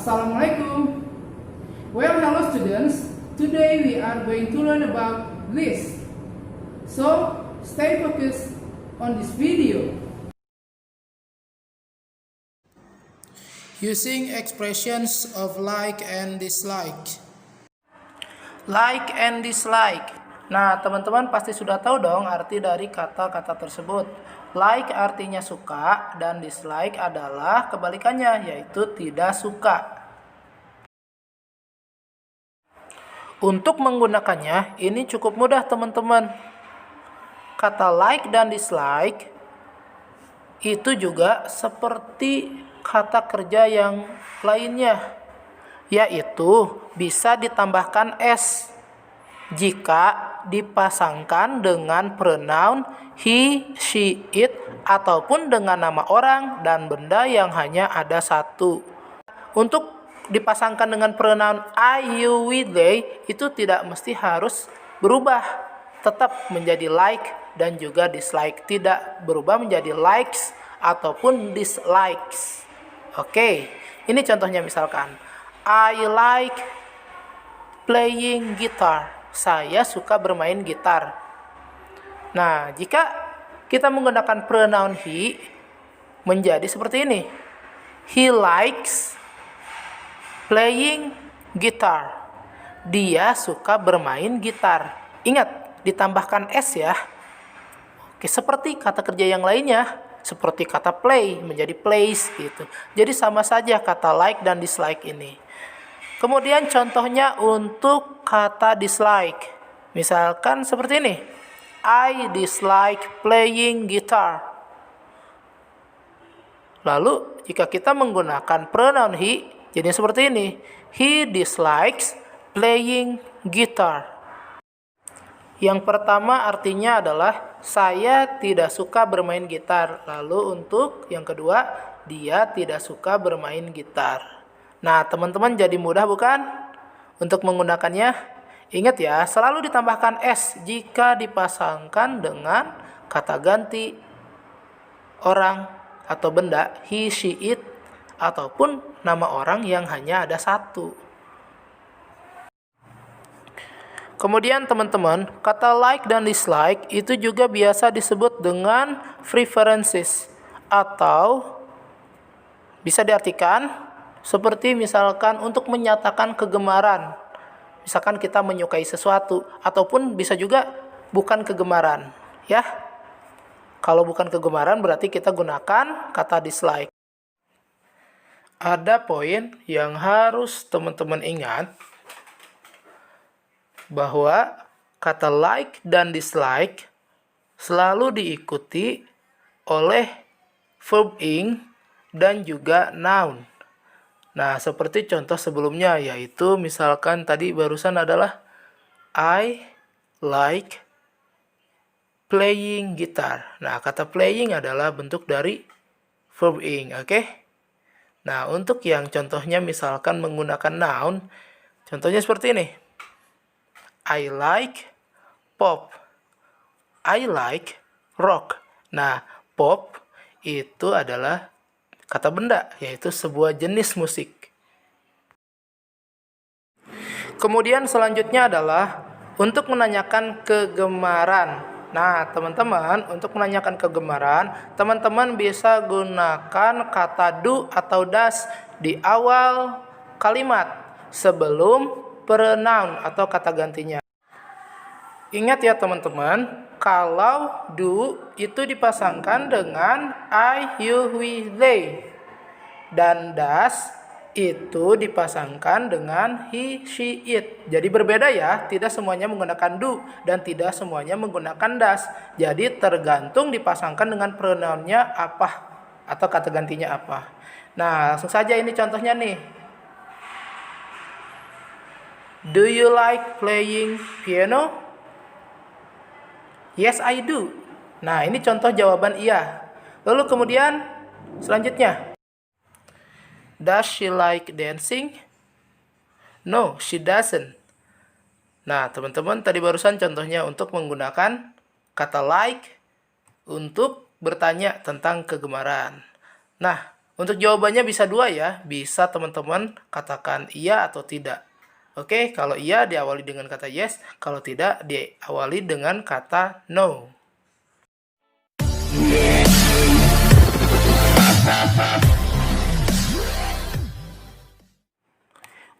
Assalamualaikum. Well, hello students. Today we are going to learn about this. So, stay focused on this video. Using expressions of like and dislike. Like and dislike. Nah, teman-teman pasti sudah tahu dong arti dari kata-kata tersebut. Like artinya suka dan dislike adalah kebalikannya, yaitu tidak suka. Untuk menggunakannya, ini cukup mudah teman-teman. Kata like dan dislike itu juga seperti kata kerja yang lainnya, yaitu bisa ditambahkan s jika dipasangkan dengan pronoun he, she, it, ataupun dengan nama orang dan benda yang hanya ada satu. Untuk dipasangkan dengan pronoun I, you, we, they, itu tidak mesti harus berubah, tetap menjadi like dan juga dislike, tidak berubah menjadi likes ataupun dislikes. Oke, ini contohnya misalkan I like playing guitar. Saya suka bermain gitar. Nah, jika kita menggunakan pronoun he, menjadi seperti ini. He likes playing guitar. Dia suka bermain gitar. Ingat, ditambahkan s ya. Oke, seperti kata kerja yang lainnya, seperti kata play menjadi plays gitu. Jadi sama saja kata like dan dislike ini. Kemudian contohnya untuk kata dislike. Misalkan seperti ini. I dislike playing guitar. Lalu jika kita menggunakan pronoun he, jadi seperti ini. He dislikes playing guitar. Yang pertama artinya adalah saya tidak suka bermain gitar. Lalu untuk yang kedua, dia tidak suka bermain gitar. Nah, teman-teman jadi mudah bukan untuk menggunakannya? Ingat ya, selalu ditambahkan s jika dipasangkan dengan kata ganti orang atau benda he, she, it, ataupun nama orang yang hanya ada satu. Kemudian teman-teman, kata like dan dislike itu juga biasa disebut dengan preferences atau bisa diartikan seperti misalkan untuk menyatakan kegemaran. Misalkan kita menyukai sesuatu ataupun bisa juga bukan kegemaran, ya. Kalau bukan kegemaran berarti kita gunakan kata dislike. Ada poin yang harus teman-teman ingat bahwa kata like dan dislike selalu diikuti oleh verb ing dan juga noun. Nah, seperti contoh sebelumnya, yaitu misalkan tadi barusan adalah I like playing guitar. Nah, kata playing adalah bentuk dari verb ing, oke? Nah, untuk yang contohnya misalkan menggunakan noun, contohnya seperti ini. I like pop. I like rock. Nah, pop itu adalah kata benda, yaitu sebuah jenis musik. Kemudian selanjutnya adalah untuk menanyakan kegemaran. Nah, teman-teman, untuk menanyakan kegemaran, teman-teman bisa gunakan kata do atau does di awal kalimat sebelum pronoun atau kata gantinya. Ingat ya teman-teman, kalau do itu dipasangkan dengan I, you, we, they. Dan does itu dipasangkan dengan he, she, it. Jadi berbeda ya, tidak semuanya menggunakan do dan tidak semuanya menggunakan does. Jadi tergantung dipasangkan dengan pronounnya apa atau kata gantinya apa. Nah, langsung saja ini contohnya nih. Do you like playing piano? Yes, I do. Nah, ini contoh jawaban iya. Lalu kemudian selanjutnya. Does she like dancing? No, she doesn't. Nah, teman-teman, tadi barusan contohnya untuk menggunakan kata like untuk bertanya tentang kegemaran. Nah, Untuk jawabannya bisa dua ya, bisa teman-teman katakan iya atau tidak. Oke, kalau iya diawali dengan kata yes, kalau tidak diawali dengan kata no.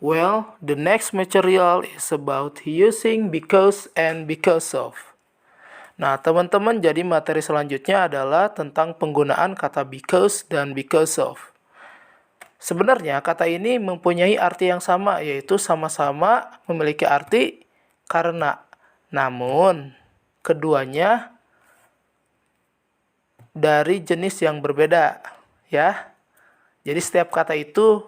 Well, the next material is about using because and because of. Nah, teman-teman, jadi materi selanjutnya adalah tentang penggunaan kata because dan because of. Sebenarnya kata ini mempunyai arti yang sama, yaitu sama-sama memiliki arti karena. Namun, keduanya dari jenis yang berbeda, ya. Jadi setiap kata itu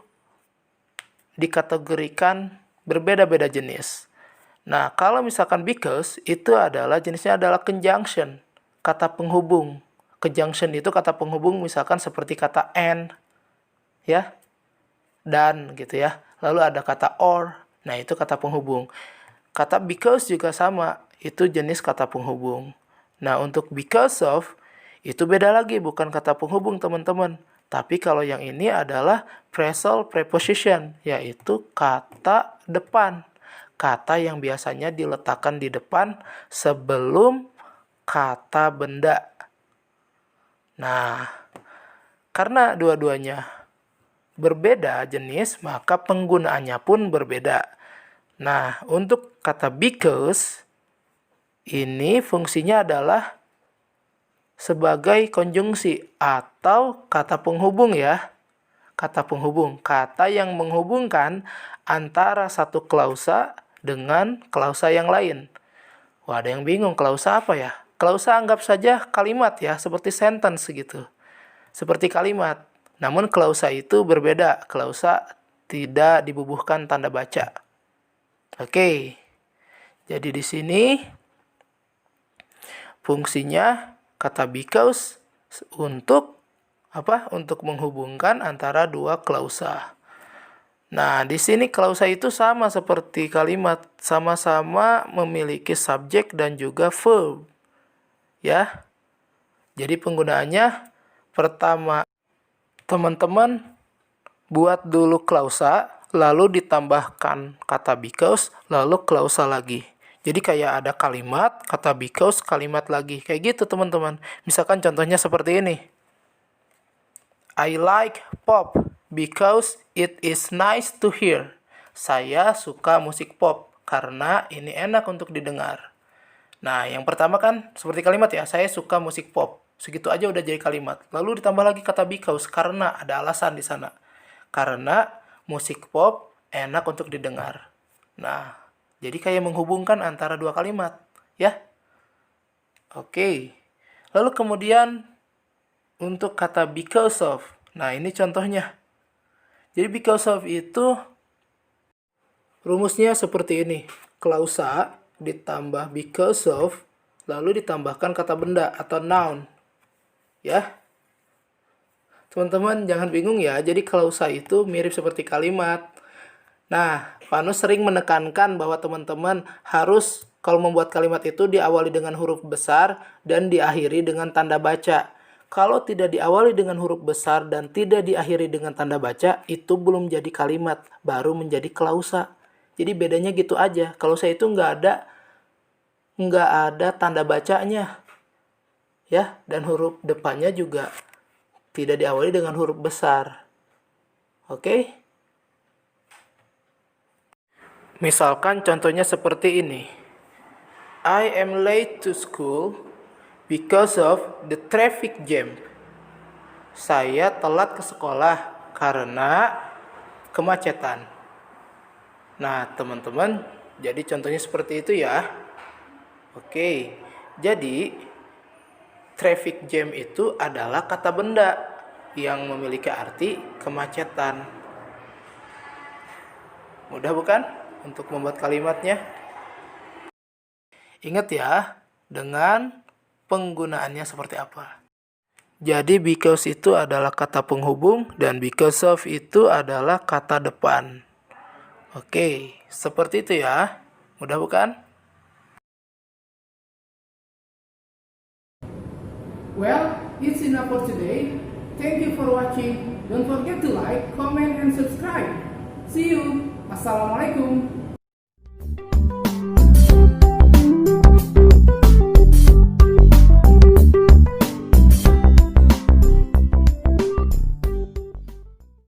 dikategorikan berbeda-beda jenis. Nah, kalau misalkan because, itu adalah jenisnya adalah conjunction, kata penghubung. Conjunction itu kata penghubung misalkan seperti kata and, ya, dan gitu ya. Lalu ada kata or, nah itu kata penghubung. Kata because juga sama, itu jenis kata penghubung. Nah, untuk because of, itu beda lagi, bukan kata penghubung teman-teman. Tapi kalau yang ini adalah phrasal preposition, yaitu kata depan. Kata yang biasanya diletakkan di depan sebelum kata benda. Nah, karena dua-duanya berbeda jenis, maka penggunaannya pun berbeda. Nah, untuk kata because, ini fungsinya adalah sebagai konjungsi atau kata penghubung ya. Kata penghubung, kata yang menghubungkan antara satu klausa dengan klausa yang lain. Wah, ada yang bingung, klausa apa ya? Klausa anggap saja kalimat ya, seperti sentence gitu. Seperti kalimat. Namun klausa itu berbeda. Klausa tidak dibubuhkan tanda baca. Oke. Jadi di sini fungsinya kata because untuk apa? Untuk menghubungkan antara dua klausa. Nah, di sini klausa itu sama seperti kalimat, sama-sama memiliki subjek dan juga verb. Ya. Jadi penggunaannya pertama, teman-teman buat dulu klausa, lalu ditambahkan kata because, lalu klausa lagi. Jadi kayak ada kalimat, kata because, kalimat lagi. Kayak gitu teman-teman. Misalkan contohnya seperti ini. I like pop because it is nice to hear. Saya suka musik pop karena ini enak untuk didengar. Nah, yang pertama kan seperti kalimat ya, saya suka musik pop. Segitu aja udah jadi kalimat. Lalu ditambah lagi kata because karena ada alasan di sana. Karena musik pop enak untuk didengar. Nah, jadi kayak menghubungkan antara dua kalimat, ya. Oke. Lalu kemudian untuk kata because of. Nah, ini contohnya. Jadi because of itu rumusnya seperti ini. Klausa ditambah because of, lalu ditambahkan kata benda atau noun. Ya. Teman-teman jangan bingung ya. Jadi klausa itu mirip seperti kalimat. Nah, Vanus sering menekankan bahwa teman-teman harus kalau membuat kalimat itu diawali dengan huruf besar dan diakhiri dengan tanda baca. Kalau tidak diawali dengan huruf besar dan tidak diakhiri dengan tanda baca, itu belum jadi kalimat, baru menjadi klausa. Jadi bedanya gitu aja. Klausa itu nggak ada tanda bacanya, ya, dan huruf depannya juga tidak diawali dengan huruf besar. Oke? Misalkan contohnya seperti ini. I am late to school because of the traffic jam. Saya telat ke sekolah karena kemacetan. Nah, teman-teman, jadi contohnya seperti itu ya. Oke, jadi traffic jam itu adalah kata benda yang memiliki arti kemacetan. Mudah bukan untuk membuat kalimatnya? Ingat ya, dengan penggunaannya seperti apa. Jadi because itu adalah kata penghubung dan because of itu adalah kata depan. Oke, seperti itu ya. Mudah bukan? Well, it's enough for today. Thank you for watching. Don't forget to like, comment, and subscribe. See you. Assalamualaikum.